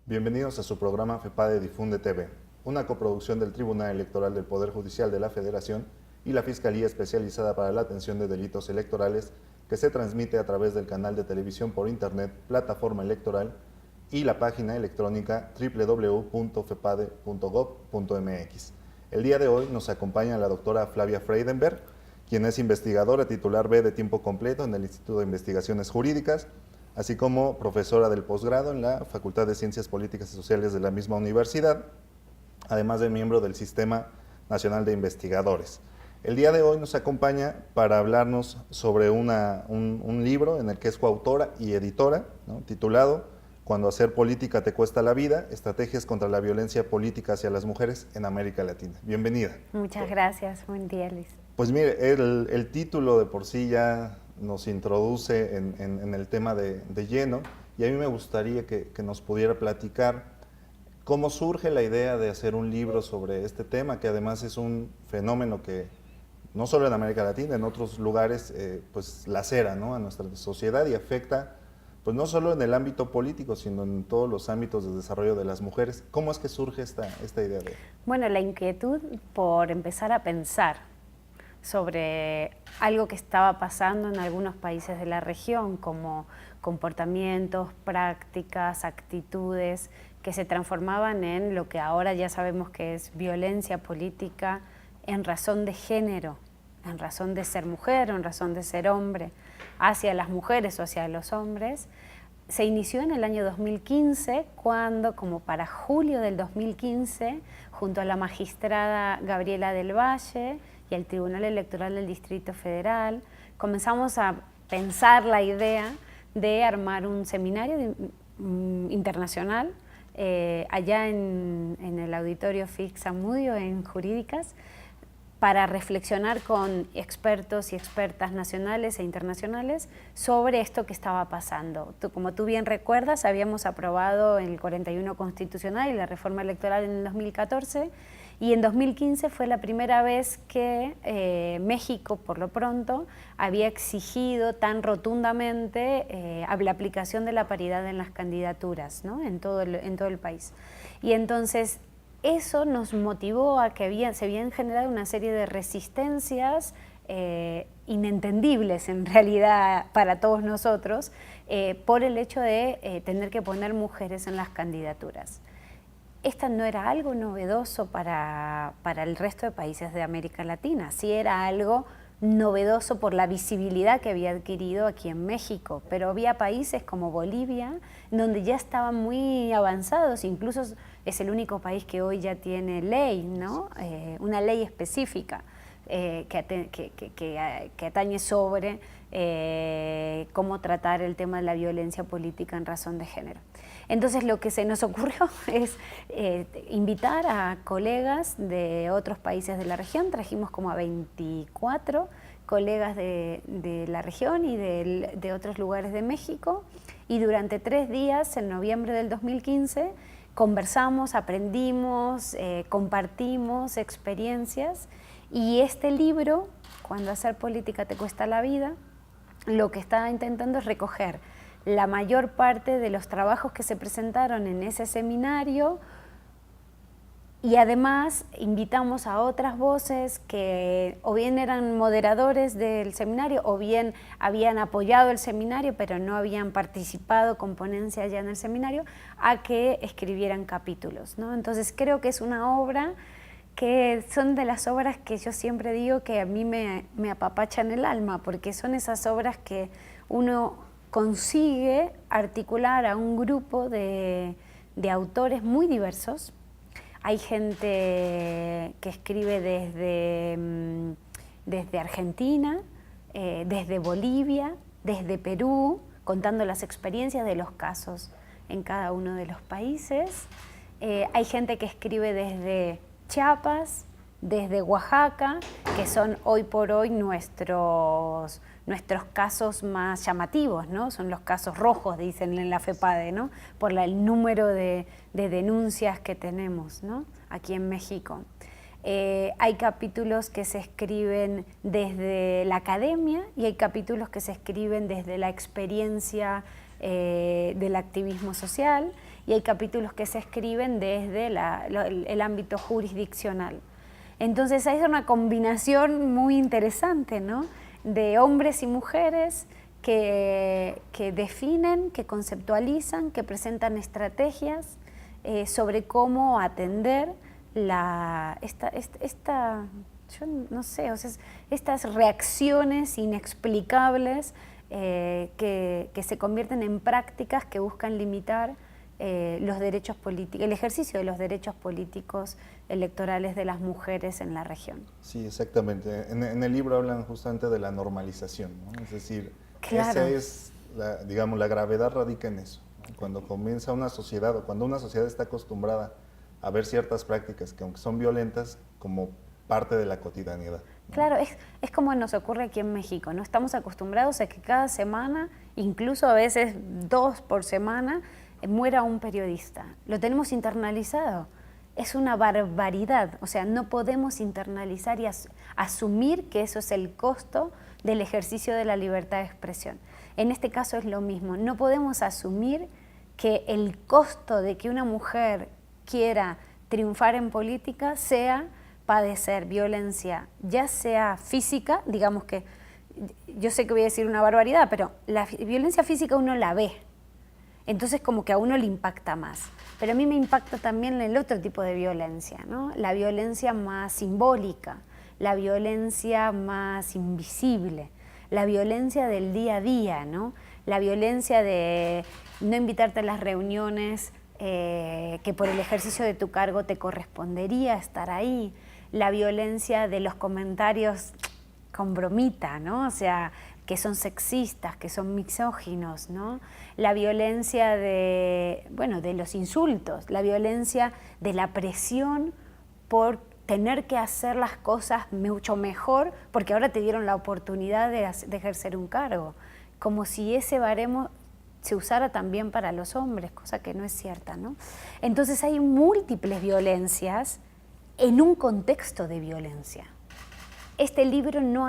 Bienvenidos a su programa FEPADE Difunde TV, una coproducción del Tribunal Electoral del Poder Judicial de la Federación y la Fiscalía Especializada para la Atención de Delitos Electorales, que se transmite a través del canal de televisión por internet, plataforma electoral y la página electrónica www.fepade.gov.mx. El día de hoy nos acompaña la doctora Flavia Freidenberg, quien es investigadora titular B de tiempo completo en el Instituto de Investigaciones Jurídicas, así como profesora del posgrado en la Facultad de Ciencias Políticas y Sociales de la misma universidad, además de miembro del Sistema Nacional de Investigadores. El día de hoy nos acompaña para hablarnos sobre un libro en el que es coautora y editora, ¿no?, titulado Cuando hacer política te cuesta la vida, estrategias contra la violencia política hacia las mujeres en América Latina. Bienvenida. Muchas gracias, buen día, Luis. Pues mire, el título de por sí ya nos introduce en el tema de lleno, y a mí me gustaría que nos pudiera platicar cómo surge la idea de hacer un libro sobre este tema, que además es un fenómeno que no solo en América Latina, en otros lugares pues lacera, ¿no?, a nuestra sociedad y afecta pues no solo en el ámbito político, sino en todos los ámbitos de desarrollo de las mujeres. ¿Cómo es que surge esta idea de...? Bueno, la inquietud por empezar a pensar sobre algo que estaba pasando en algunos países de la región, como comportamientos, prácticas, actitudes que se transformaban en lo que ahora ya sabemos que es violencia política en razón de género, en razón de ser mujer o en razón de ser hombre, hacia las mujeres o hacia los hombres. Se inició en el año 2015, cuando, como para julio del 2015, junto a la magistrada Gabriela del Valle y al Tribunal Electoral del Distrito Federal, comenzamos a pensar la idea de armar un seminario internacional allá en el Auditorio Fix Zamudio, en Jurídicas, para reflexionar con expertos y expertas nacionales e internacionales sobre esto que estaba pasando. Como tú bien recuerdas, habíamos aprobado el 41 constitucional y la reforma electoral en el 2014, y en 2015 fue la primera vez que México, por lo pronto, había exigido tan rotundamente la aplicación de la paridad en las candidaturas, ¿no?, en todo el país. Y entonces eso nos motivó a que se habían generado una serie de resistencias inentendibles en realidad para todos nosotros por el hecho de tener que poner mujeres en las candidaturas. Esta no era algo novedoso para el resto de países de América Latina, sí era algo novedoso por la visibilidad que había adquirido aquí en México, pero había países como Bolivia donde ya estaban muy avanzados, incluso es el único país que hoy ya tiene ley, ¿no?, una ley específica que atañe sobre cómo tratar el tema de la violencia política en razón de género. Entonces lo que se nos ocurrió es invitar a colegas de otros países de la región. Trajimos como a 24 colegas de la región y de otros lugares de México, y durante 3 días, en noviembre del 2015, conversamos, aprendimos, compartimos experiencias, y este libro, Cuando hacer política te cuesta la vida, lo que está intentando es recoger la mayor parte de los trabajos que se presentaron en ese seminario, y además invitamos a otras voces que o bien eran moderadores del seminario o bien habían apoyado el seminario pero no habían participado con ponencia ya en el seminario, a que escribieran capítulos, ¿no? Entonces creo que es una obra que son de las obras que yo siempre digo que a mí me apapachan el alma, porque son esas obras que uno consigue articular a un grupo de autores muy diversos. Hay gente que escribe desde Argentina, desde Bolivia, desde Perú, contando las experiencias de los casos en cada uno de los países. Hay gente que escribe desde Chiapas, desde Oaxaca, que son hoy por hoy nuestros casos más llamativos, ¿no? Son los casos rojos, dicen en la FEPADE, ¿no?, por el número de denuncias que tenemos, ¿no?, aquí en México. Hay capítulos que se escriben desde la academia y hay capítulos que se escriben desde la experiencia del activismo social, y hay capítulos que se escriben desde el ámbito jurisdiccional. Entonces hay una combinación muy interesante, ¿no?, de hombres y mujeres que definen, que conceptualizan, que presentan estrategias sobre cómo atender yo no sé, o sea, estas reacciones inexplicables que se convierten en prácticas que buscan limitar los derechos políticos, el ejercicio de los derechos políticos electorales de las mujeres en la región. Sí, exactamente. En el libro hablan justamente de la normalización, ¿no? Es decir, claro, esa es, digamos, la gravedad radica en eso, ¿no? Cuando comienza una sociedad o cuando una sociedad está acostumbrada a ver ciertas prácticas que aunque son violentas como parte de la cotidianidad, ¿no? Claro, es como nos ocurre aquí en México, ¿no? Estamos acostumbrados a que cada semana, incluso a veces 2 por semana, muera un periodista. Lo tenemos internalizado. Es una barbaridad. O sea, no podemos internalizar y asumir que eso es el costo del ejercicio de la libertad de expresión. En este caso es lo mismo. No podemos asumir que el costo de que una mujer quiera triunfar en política sea padecer violencia, ya sea física, digamos que, yo sé que voy a decir una barbaridad, pero la violencia física uno la ve, entonces como que a uno le impacta más. Pero a mí me impacta también el otro tipo de violencia, ¿no? La violencia más simbólica, la violencia más invisible, la violencia del día a día, ¿no? La violencia de no invitarte a las reuniones que por el ejercicio de tu cargo te correspondería estar ahí, la violencia de los comentarios con bromita, ¿no? O sea, que son sexistas, que son misóginos, ¿no? La violencia de los insultos, la violencia de la presión por tener que hacer las cosas mucho mejor porque ahora te dieron la oportunidad de ejercer un cargo, como si ese baremo se usara también para los hombres, cosa que no es cierta, ¿no? Entonces hay múltiples violencias en un contexto de violencia. Este libro no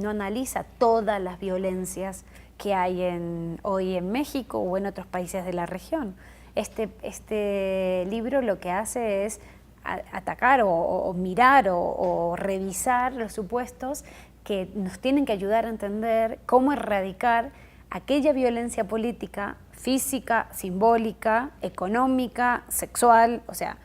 analiza todas las violencias que hay hoy en México o en otros países de la región. Este libro lo que hace es atacar o mirar o revisar los supuestos que nos tienen que ayudar a entender cómo erradicar aquella violencia política, física, simbólica, económica, sexual, o sea,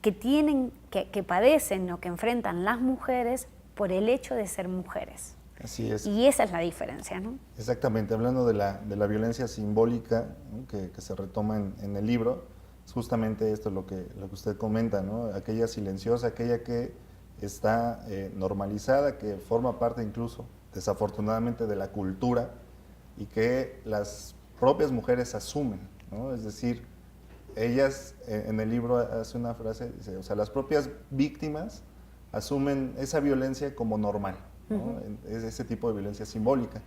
que padecen o que enfrentan las mujeres por el hecho de ser mujeres. Así es. Y esa es la diferencia, ¿no? Exactamente, hablando de la violencia simbólica, ¿no?, que se retoma en el libro, es justamente esto lo que usted comenta, ¿no? Aquella silenciosa, aquella que está normalizada, que forma parte incluso, desafortunadamente, de la cultura y que las propias mujeres asumen, ¿no? Es decir, ellas, en el libro hace una frase, dice, o sea, las propias víctimas asumen esa violencia como normal, ¿no? Es ese tipo de violencia simbólica.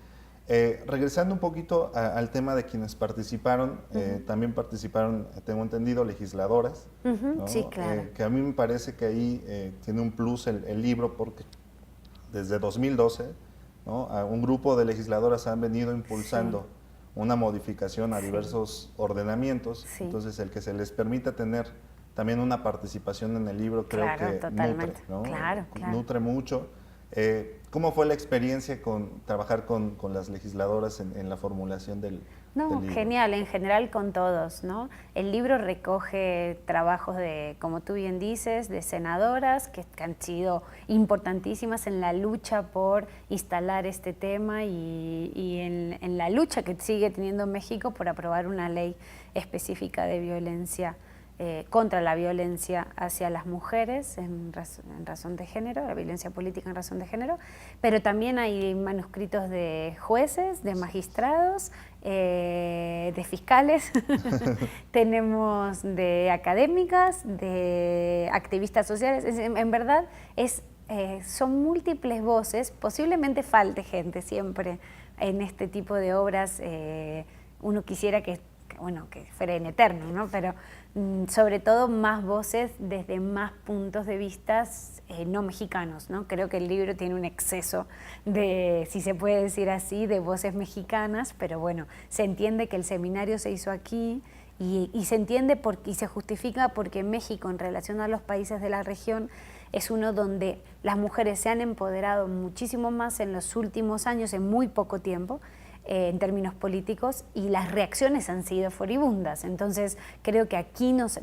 Regresando un poquito al tema de quienes participaron, también participaron, tengo entendido, legisladoras, ¿no? Sí, claro. Que a mí me parece que ahí tiene un plus el libro porque desde 2012, ¿no?, un grupo de legisladoras han venido impulsando una modificación a diversos ordenamientos, entonces el que se les permita tener también una participación en el libro creo que nutre, ¿no? Nutre mucho. ¿Cómo fue la experiencia trabajar con las legisladoras en la formulación del libro? Genial, en general con todos, ¿no? El libro recoge trabajos como tú bien dices, de senadoras que han sido importantísimas en la lucha por instalar este tema y en la lucha que sigue teniendo México por aprobar una ley específica de violencia contra la violencia hacia las mujeres en razón de género, la violencia política en razón de género, pero también hay manuscritos de jueces, de magistrados, de fiscales, tenemos de académicas, de activistas sociales, en verdad son múltiples voces, posiblemente falte gente siempre en este tipo de obras, uno quisiera que fuera en eterno, ¿no? Pero sobre todo más voces desde más puntos de vista no mexicanos, ¿no? Creo que el libro tiene un exceso de, si se puede decir así, de voces mexicanas, pero bueno, se entiende que el seminario se hizo aquí Y se entiende y se justifica porque México, en relación a los países de la región, es uno donde las mujeres se han empoderado muchísimo más en los últimos años, en muy poco tiempo, en términos políticos, y las reacciones han sido furibundas. Entonces creo que aquí nos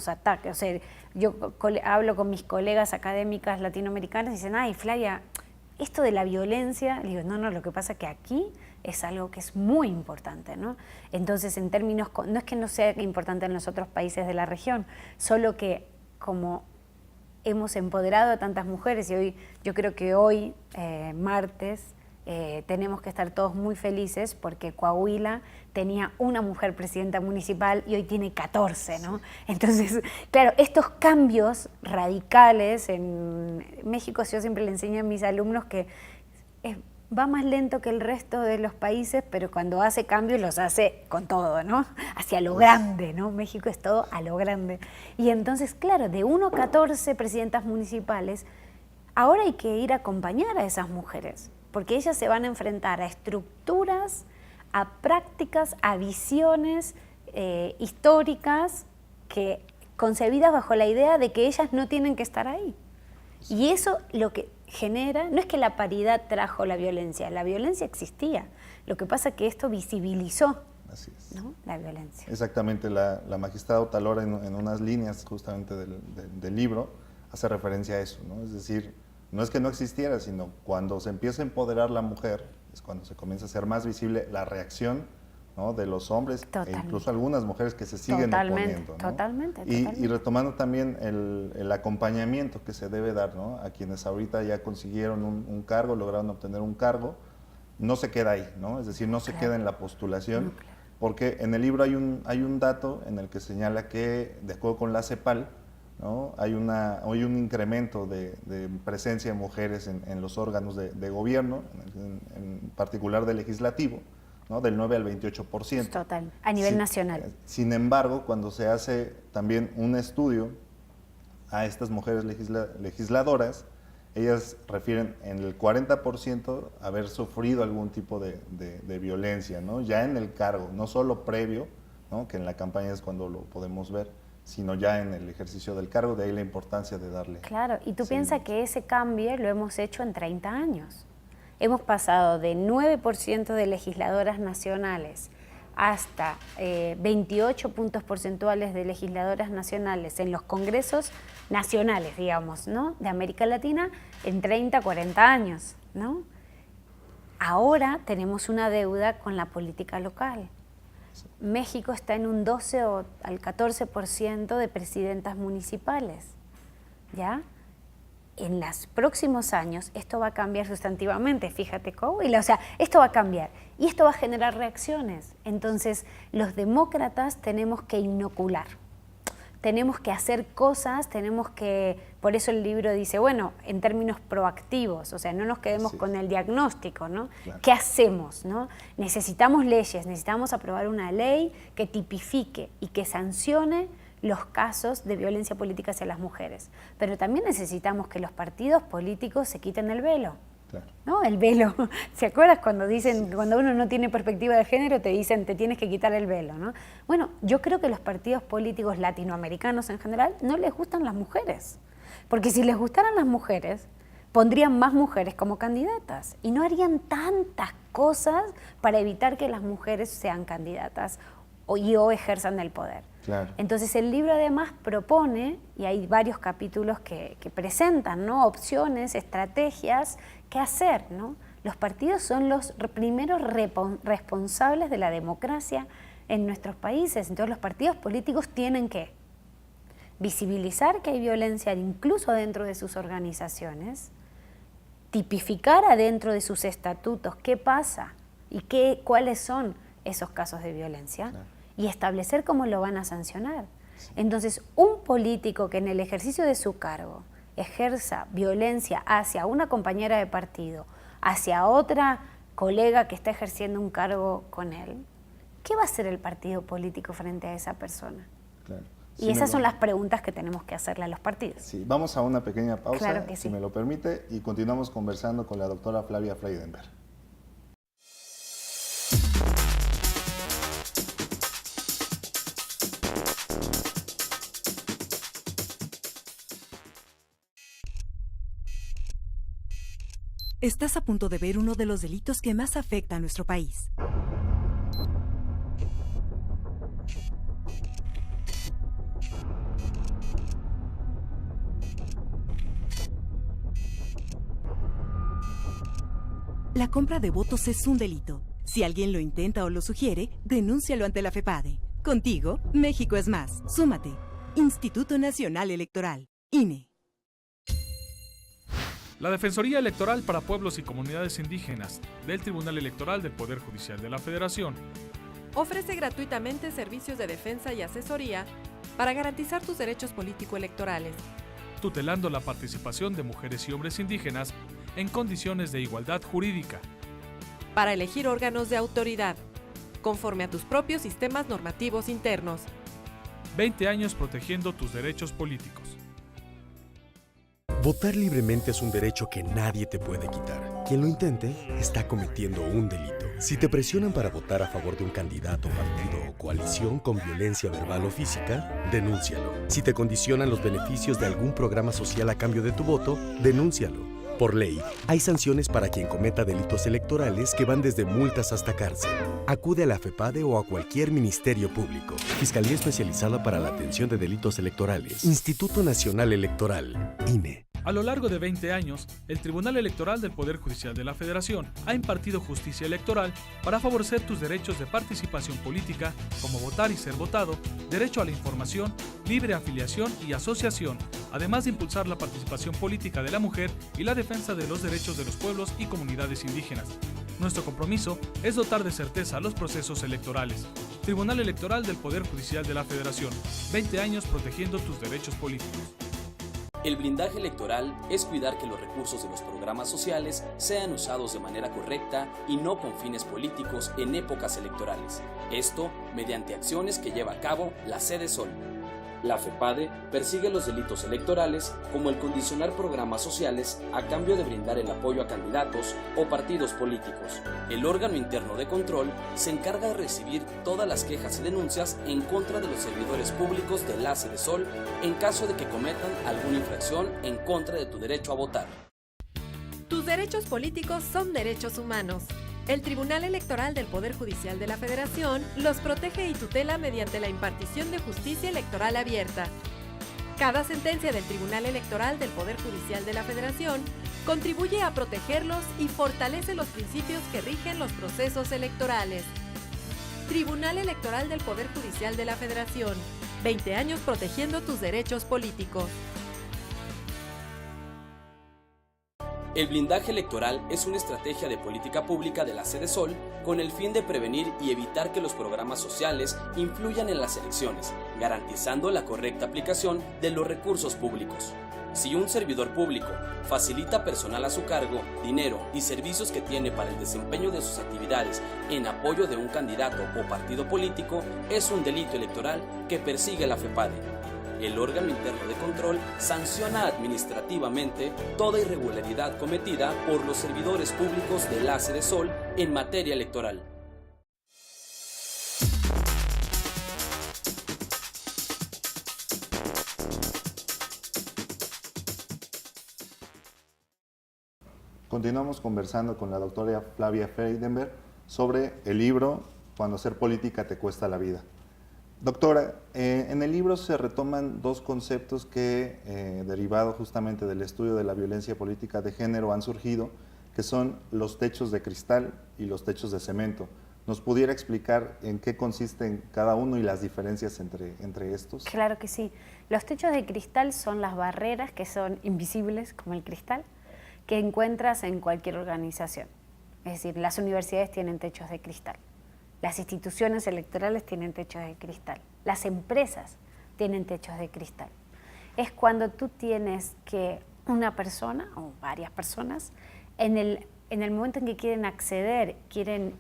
ataca. O sea, yo hablo con mis colegas académicas latinoamericanas y dicen, ay, Flavia, esto de la violencia, le digo, no, lo que pasa es que aquí es algo que es muy importante, ¿no? Entonces, en términos, no es que no sea importante en los otros países de la región, solo que como hemos empoderado a tantas mujeres, y hoy, yo creo que hoy, martes, tenemos que estar todos muy felices porque Coahuila tenía una mujer presidenta municipal y hoy tiene 14, ¿no? Entonces, claro, estos cambios radicales en México, yo siempre le enseño a mis alumnos que va más lento que el resto de los países, pero cuando hace cambios los hace con todo, ¿no? Hacia lo grande, ¿no? México es todo a lo grande. Y entonces, claro, de 1 a 14 presidentas municipales, ahora hay que ir a acompañar a esas mujeres, porque ellas se van a enfrentar a estructuras, a prácticas, a visiones históricas concebidas bajo la idea de que ellas no tienen que estar ahí. Y eso lo que genera, no es que la paridad trajo la violencia existía, lo que pasa es que esto visibilizó, ¿no?, la violencia. Exactamente, la magistrada Otalora en unas líneas justamente del libro hace referencia a eso, ¿no? Es decir, no es que no existiera, sino cuando se empieza a empoderar la mujer, es cuando se comienza a ser más visible la reacción, ¿no?, de los hombres, e incluso algunas mujeres que se siguen oponiendo, ¿no? Totalmente. Y retomando también el acompañamiento que se debe dar, ¿no?, a quienes ahorita ya consiguieron un cargo, lograron obtener un cargo, no se queda ahí, ¿no? Es decir, no se queda en la postulación, porque en el libro hay un dato en el que señala que, de acuerdo con la CEPAL, ¿no?, hay un incremento de presencia de mujeres en los órganos de gobierno, en particular del legislativo, ¿no?, del 9 al 28%. Total, a nivel nacional. Sin embargo, cuando se hace también un estudio a estas mujeres legisladoras, ellas refieren en el 40% haber sufrido algún tipo de violencia, ¿no?, ya en el cargo, no solo previo, ¿no?, que en la campaña es cuando lo podemos ver, sino ya en el ejercicio del cargo, de ahí la importancia de darle. Claro, y tú piensas que ese cambio lo hemos hecho en 30 años. Hemos pasado de 9% de legisladoras nacionales hasta 28 puntos porcentuales de legisladoras nacionales en los congresos nacionales, digamos, ¿no?, de América Latina en 30, 40 años, ¿no? Ahora tenemos una deuda con la política local. México está en un 12 o al 14% de presidentas municipales, ¿ya? En los próximos años esto va a cambiar sustantivamente, fíjate, Coahuila, o sea, esto va a cambiar y esto va a generar reacciones. Entonces, los demócratas tenemos que inocular, tenemos que hacer cosas, por eso el libro dice, bueno, en términos proactivos, o sea, no nos quedemos con el diagnóstico, ¿no? Claro. ¿Qué hacemos, no? Necesitamos leyes, necesitamos aprobar una ley que tipifique y que sancione los casos de violencia política hacia las mujeres. Pero también necesitamos que los partidos políticos se quiten el velo. Claro. ¿No? El velo. ¿Se acuerdas cuando dicen, cuando uno no tiene perspectiva de género, te dicen, te tienes que quitar el velo, ¿no? Bueno, yo creo que los partidos políticos latinoamericanos en general no les gustan las mujeres. Porque si les gustaran las mujeres, pondrían más mujeres como candidatas y no harían tantas cosas para evitar que las mujeres sean candidatas o ejerzan el poder. Claro. Entonces el libro además propone, y hay varios capítulos que presentan, ¿no?, opciones, estrategias, qué hacer, ¿no? Los partidos son los primeros responsables de la democracia en nuestros países, entonces los partidos políticos tienen que visibilizar que hay violencia incluso dentro de sus organizaciones, tipificar adentro de sus estatutos qué pasa y cuáles son esos casos de violencia. Claro. Y establecer cómo lo van a sancionar. Sí. Entonces, un político que en el ejercicio de su cargo ejerza violencia hacia una compañera de partido, hacia otra colega que está ejerciendo un cargo con él, ¿qué va a hacer el partido político frente a esa persona? Claro. Y esas son las preguntas que tenemos que hacerle a los partidos. Sí, vamos a una pequeña pausa, claro que si sí, me lo permite, y continuamos conversando con la doctora Flavia Freidenberg. Estás a punto de ver uno de los delitos que más afecta a nuestro país. La compra de votos es un delito. Si alguien lo intenta o lo sugiere, denúncialo ante la FEPADE. Contigo, México es más. Súmate. Instituto Nacional Electoral, INE. La Defensoría Electoral para Pueblos y Comunidades Indígenas del Tribunal Electoral del Poder Judicial de la Federación ofrece gratuitamente servicios de defensa y asesoría para garantizar tus derechos político-electorales, tutelando la participación de mujeres y hombres indígenas en condiciones de igualdad jurídica, para elegir órganos de autoridad, conforme a tus propios sistemas normativos internos. 20 años protegiendo tus derechos políticos. Votar libremente es un derecho que nadie te puede quitar. Quien lo intente está cometiendo un delito. Si te presionan para votar a favor de un candidato, partido o coalición con violencia verbal o física, denúncialo. Si te condicionan los beneficios de algún programa social a cambio de tu voto, denúncialo. Por ley, hay sanciones para quien cometa delitos electorales que van desde multas hasta cárcel. Acude a la FEPADE o a cualquier ministerio público. Fiscalía Especializada para la Atención de Delitos Electorales. Instituto Nacional Electoral, INE. A lo largo de 20 años, el Tribunal Electoral del Poder Judicial de la Federación ha impartido justicia electoral para favorecer tus derechos de participación política, como votar y ser votado, derecho a la información, libre afiliación y asociación, además de impulsar la participación política de la mujer y la defensa de los derechos de los pueblos y comunidades indígenas. Nuestro compromiso es dotar de certeza a los procesos electorales. Tribunal Electoral del Poder Judicial de la Federación, 20 años protegiendo tus derechos políticos. El blindaje electoral es cuidar que los recursos de los programas sociales sean usados de manera correcta y no con fines políticos en épocas electorales. Esto mediante acciones que lleva a cabo la Sede Sol. La FEPADE persigue los delitos electorales como el condicionar programas sociales a cambio de brindar el apoyo a candidatos o partidos políticos. El órgano interno de control se encarga de recibir todas las quejas y denuncias en contra de los servidores públicos de la Sede Sol en caso de que cometan alguna infracción en contra de tu derecho a votar. Tus derechos políticos son derechos humanos. El Tribunal Electoral del Poder Judicial de la Federación los protege y tutela mediante la impartición de justicia electoral abierta. Cada sentencia del Tribunal Electoral del Poder Judicial de la Federación contribuye a protegerlos y fortalece los principios que rigen los procesos electorales. Tribunal Electoral del Poder Judicial de la Federación, 20 años protegiendo tus derechos políticos. El blindaje electoral es una estrategia de política pública de la Sede Sol con el fin de prevenir y evitar que los programas sociales influyan en las elecciones, garantizando la correcta aplicación de los recursos públicos. Si un servidor público facilita personal a su cargo, dinero y servicios que tiene para el desempeño de sus actividades en apoyo de un candidato o partido político, es un delito electoral que persigue la FEPADE. El órgano interno de control sanciona administrativamente toda irregularidad cometida por los servidores públicos de la Sede Sol en materia electoral. Continuamos conversando con la doctora Flavia Freydenberg sobre el libro Cuando ser política te cuesta la vida. Doctora, en el libro se retoman dos conceptos que, derivado justamente del estudio de la violencia política de género, han surgido, que son los techos de cristal y los techos de cemento. ¿Nos pudiera explicar en qué consisten cada uno y las diferencias entre estos? Claro que sí. Los techos de cristal son las barreras que son invisibles, como el cristal, que encuentras en cualquier organización. Es decir, las universidades tienen techos de cristal. Las instituciones electorales tienen techos de cristal. Las empresas tienen techos de cristal. Es cuando tú tienes que una persona o varias personas, en el momento en que quieren acceder, quieren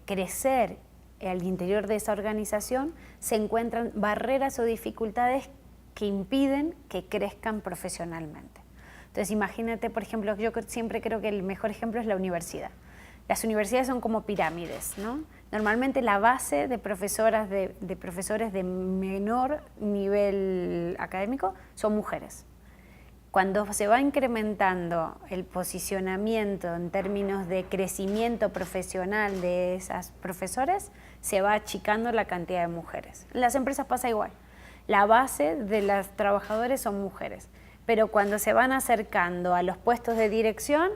crecer al interior de esa organización, se encuentran barreras o dificultades que impiden que crezcan profesionalmente. Entonces imagínate, por ejemplo, yo siempre creo que el mejor ejemplo es la universidad. Las universidades son como pirámides, ¿no? Normalmente la base de profesores de menor nivel académico son mujeres. cuando se va incrementando el posicionamiento en términos de crecimiento profesional de esas profesores, se va achicando la cantidad de mujeres. En las empresas pasa igual. La base de los trabajadores son mujeres, pero cuando se van acercando a los puestos de dirección,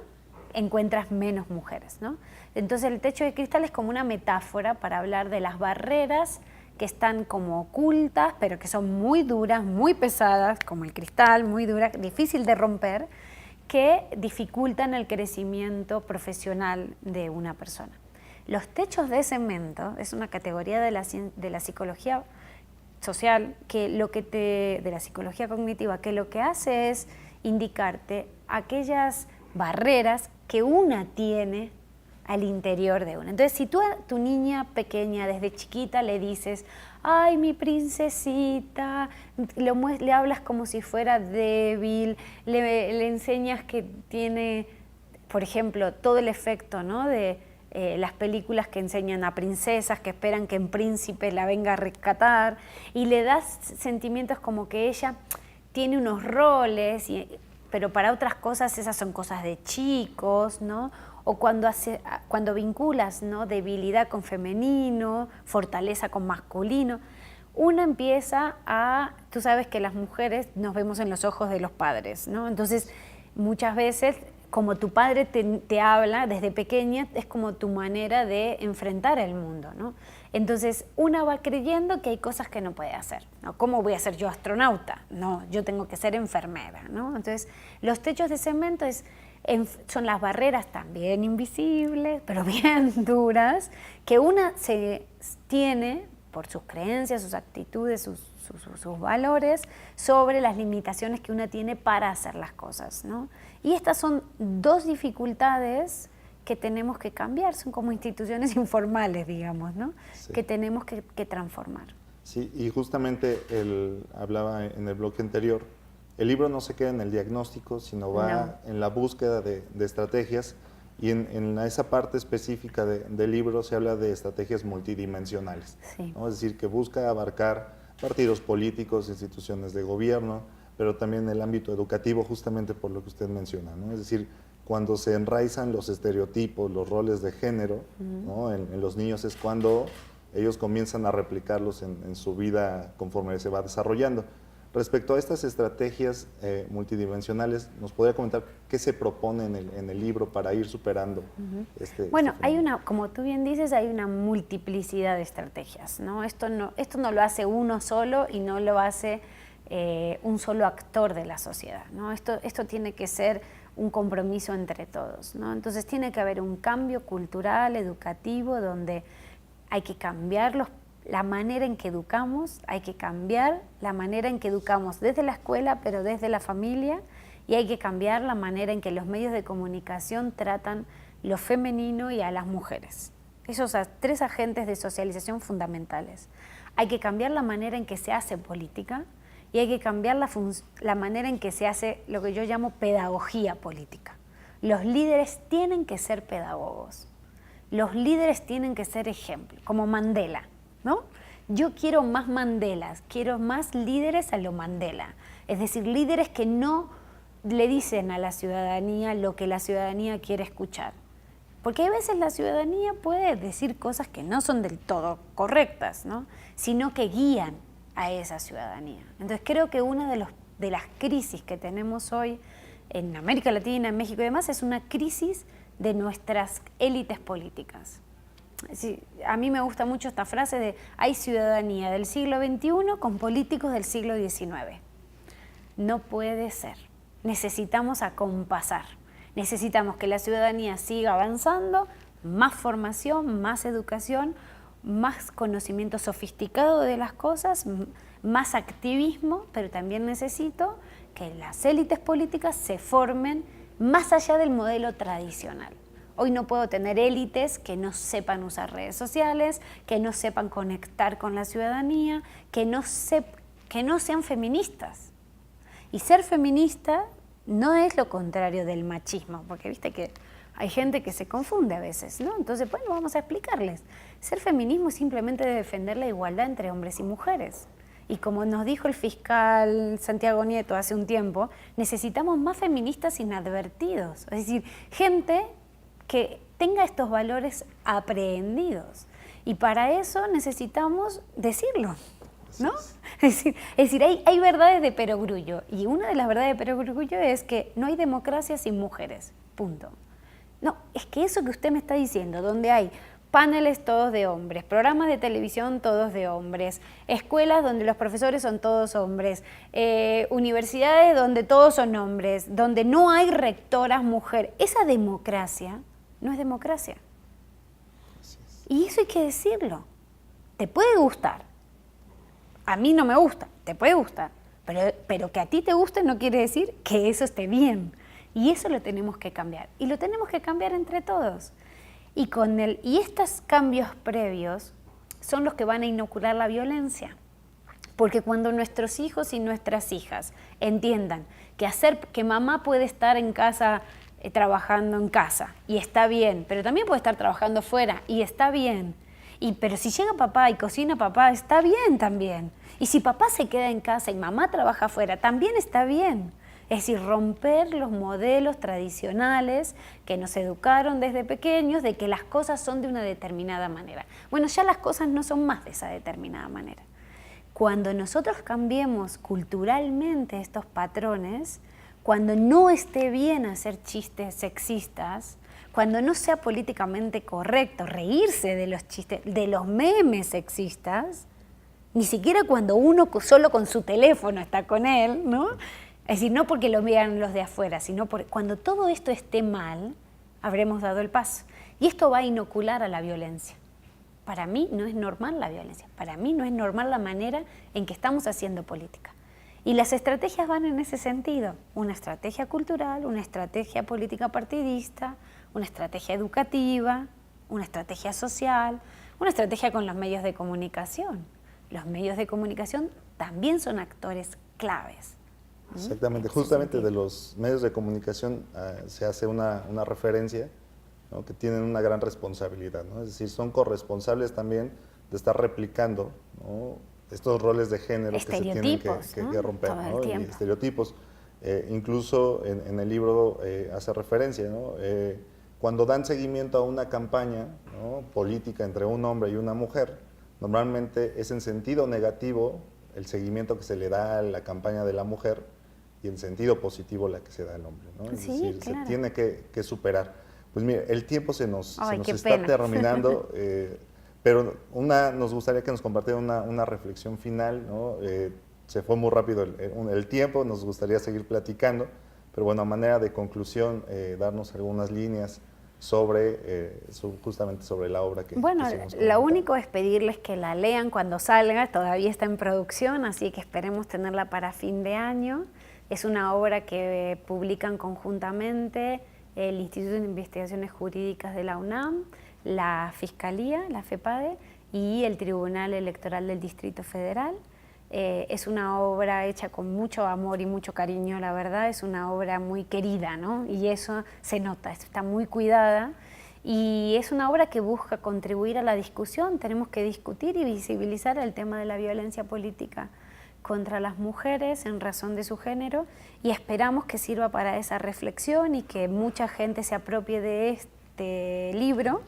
encuentras menos mujeres, ¿no? Entonces el techo de cristal es como una metáfora para hablar de las barreras que están como ocultas, pero que son muy duras, muy pesadas, como el cristal, muy dura, difícil de romper, que dificultan el crecimiento profesional de una persona. Los techos de cemento es una categoría de la psicología social, de la psicología cognitiva, que lo que hace es indicarte aquellas barreras que una tiene al interior de una. Entonces, si tú a tu niña pequeña desde chiquita le dices, ay, mi princesita, le hablas como si fuera débil, le enseñas que tiene, por ejemplo, todo el efecto, ¿no?, de las películas que enseñan a princesas que esperan que un príncipe la venga a rescatar, y le das sentimientos como que ella tiene unos roles, pero para otras cosas esas son cosas de chicos, ¿no? O cuando vinculas, ¿no?, debilidad con femenino, fortaleza con masculino, una empieza tú sabes que las mujeres nos vemos en los ojos de los padres, ¿no? Entonces, muchas veces, como tu padre te habla desde pequeña, es como tu manera de enfrentar el mundo, ¿no? Entonces, una va creyendo que hay cosas que no puede hacer, ¿no? ¿Cómo voy a ser yo astronauta? No, yo tengo que ser enfermera, ¿no? Entonces, los techos de cemento son las barreras también invisibles, pero bien duras, que una se tiene por sus creencias, sus actitudes, sus valores, sobre las limitaciones que una tiene para hacer las cosas, ¿no? Y estas son dos dificultades que tenemos que cambiar, son como instituciones informales, digamos, ¿no? Sí. Que tenemos que transformar. Sí, y justamente hablaba en el bloque anterior, el libro no se queda en el diagnóstico, sino va en la búsqueda de estrategias, y en esa parte específica del libro se habla de estrategias multidimensionales, sí, ¿no? Es decir, que busca abarcar partidos políticos, instituciones de gobierno, pero también el ámbito educativo, justamente por lo que usted menciona, ¿no? Es decir, cuando se enraizan los estereotipos, los roles de género, ¿no?, en los niños, es cuando ellos comienzan a replicarlos en su vida conforme se va desarrollando. Respecto a estas estrategias multidimensionales, ¿nos podría comentar qué se propone en el libro para ir superando Bueno, hay como tú bien dices, hay una multiplicidad de estrategias, ¿no? Esto no lo hace uno solo y no lo hace un solo actor de la sociedad, ¿no? Esto tiene que ser un compromiso entre todos, ¿no? Entonces tiene que haber un cambio cultural, educativo, donde hay que cambiar la manera en que educamos, hay que cambiar la manera en que educamos desde la escuela, pero desde la familia, y hay que cambiar la manera en que los medios de comunicación tratan lo femenino y a las mujeres. Esos tres agentes de socialización fundamentales. Hay que cambiar la manera en que se hace política y hay que cambiar la manera en que se hace lo que yo llamo pedagogía política. Los líderes tienen que ser pedagogos. Los líderes tienen que ser ejemplos, como Mandela, ¿no? Yo quiero más Mandelas, quiero más líderes a lo Mandela. Es decir, líderes que no le dicen a la ciudadanía lo que la ciudadanía quiere escuchar. Porque a veces la ciudadanía puede decir cosas que no son del todo correctas, ¿no?, sino que guían a esa ciudadanía. Entonces creo que una de las crisis que tenemos hoy en América Latina, en México y demás, es una crisis de nuestras élites políticas. Sí, a mí me gusta mucho esta frase de hay ciudadanía del siglo XXI con políticos del siglo XIX. No puede ser. Necesitamos acompasar. Necesitamos que la ciudadanía siga avanzando, más formación, más educación, más conocimiento sofisticado de las cosas, más activismo, pero también necesito que las élites políticas se formen más allá del modelo tradicional. Hoy no puedo tener élites que no sepan usar redes sociales, que no sepan conectar con la ciudadanía, que no sean feministas. Y ser feminista no es lo contrario del machismo, porque viste que hay gente que se confunde a veces, ¿no? Entonces, bueno, vamos a explicarles. Ser feminismo es simplemente defender la igualdad entre hombres y mujeres. Y como nos dijo el fiscal Santiago Nieto hace un tiempo, necesitamos más feministas inadvertidos, es decir, gente que tenga estos valores aprehendidos. Y para eso necesitamos decirlo, ¿no? Es decir, hay verdades de perogrullo, y una de las verdades de perogrullo es que no hay democracia sin mujeres, punto. No, es que eso que usted me está diciendo, donde hay paneles todos de hombres, programas de televisión todos de hombres, escuelas donde los profesores son todos hombres, universidades donde todos son hombres, donde no hay rectoras mujeres, esa democracia no es democracia. Y eso hay que decirlo. Te puede gustar. A mí no me gusta, te puede gustar. Pero que a ti te guste no quiere decir que eso esté bien. Y eso lo tenemos que cambiar. Y lo tenemos que cambiar entre todos. Y estos cambios previos son los que van a inocular la violencia. Porque cuando nuestros hijos y nuestras hijas entiendan que mamá puede estar en casa trabajando en casa y está bien, pero también puede estar trabajando fuera y está bien. Pero si llega papá y cocina papá, está bien también. Y si papá se queda en casa y mamá trabaja afuera, también está bien. Es decir, romper los modelos tradicionales que nos educaron desde pequeños de que las cosas son de una determinada manera. Bueno, ya las cosas no son más de esa determinada manera. Cuando nosotros cambiemos culturalmente estos patrones, cuando no esté bien hacer chistes sexistas, cuando no sea políticamente correcto reírse de los chistes, de los memes sexistas, ni siquiera cuando uno solo con su teléfono está con él, ¿no? Es decir, no porque lo vean los de afuera, sino porque cuando todo esto esté mal, habremos dado el paso. Y esto va a inocular a la violencia. Para mí no es normal la violencia, para mí no es normal la manera en que estamos haciendo política. Y las estrategias van en ese sentido, una estrategia cultural, una estrategia política partidista, una estrategia educativa, una estrategia social, una estrategia con los medios de comunicación. Los medios de comunicación también son actores claves. Exactamente, justamente de los medios de comunicación se hace una referencia, ¿no?, que tienen una gran responsabilidad, ¿no? Es decir, son corresponsables también de estar replicando, ¿no?, estos roles de género que se tienen que romper, ¿no?, y estereotipos. Incluso en el libro hace referencia, ¿no?, cuando dan seguimiento a una campaña, ¿no?, política entre un hombre y una mujer, normalmente es en sentido negativo el seguimiento que se le da a la campaña de la mujer y en sentido positivo la que se da al hombre, ¿no? Es decir, claro, se tiene que superar. Pues mire, el tiempo se nos está terminando, pero nos gustaría que nos compartiera una reflexión final, ¿no? Se fue muy rápido el tiempo, nos gustaría seguir platicando, pero bueno, a manera de conclusión, darnos algunas líneas justamente sobre la obra que Bueno, que lo único es pedirles que la lean cuando salga, todavía está en producción, así que esperemos tenerla para fin de año. Es una obra que publican conjuntamente el Instituto de Investigaciones Jurídicas de la UNAM, la Fiscalía, la FEPADE, y el Tribunal Electoral del Distrito Federal. Es una obra hecha con mucho amor y mucho cariño, la verdad, es una obra muy querida, ¿no? Y eso se nota, está muy cuidada, y es una obra que busca contribuir a la discusión. Tenemos que discutir y visibilizar el tema de la violencia política contra las mujeres en razón de su género, y esperamos que sirva para esa reflexión y que mucha gente se apropie de este libro,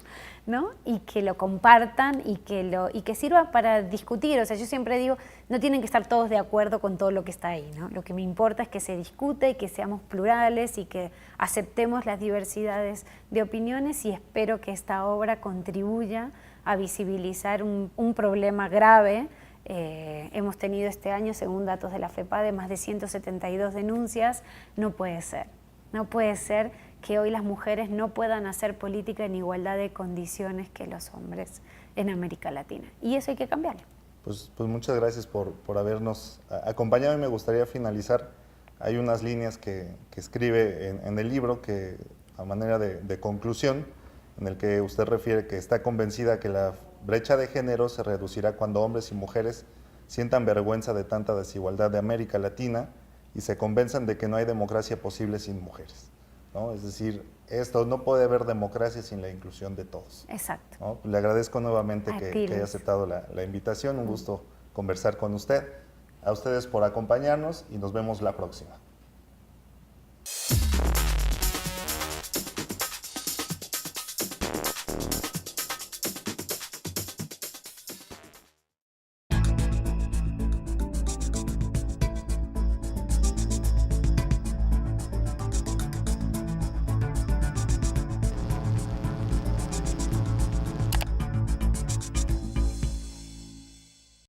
¿no?, y que lo compartan y que sirva para discutir. O sea, yo siempre digo, no tienen que estar todos de acuerdo con todo lo que está ahí, ¿no? Lo que me importa es que se discute y que seamos plurales y que aceptemos las diversidades de opiniones, y espero que esta obra contribuya a visibilizar un problema grave. Hemos tenido este año, según datos de la FEPADE, más de 172 denuncias. No puede ser que hoy las mujeres no puedan hacer política en igualdad de condiciones que los hombres en América Latina, y eso hay que cambiarlo. Pues muchas gracias por habernos acompañado, y me gustaría finalizar. Hay unas líneas que escribe en el libro, que a manera de conclusión, en el que usted refiere que está convencida que la brecha de género se reducirá cuando hombres y mujeres sientan vergüenza de tanta desigualdad de América Latina y se convenzan de que no hay democracia posible sin mujeres, ¿no? Es decir, no puede haber democracia sin la inclusión de todos. Exacto. ¿No? Le agradezco nuevamente que haya aceptado la invitación, un gusto conversar con usted. A ustedes por acompañarnos y nos vemos la próxima.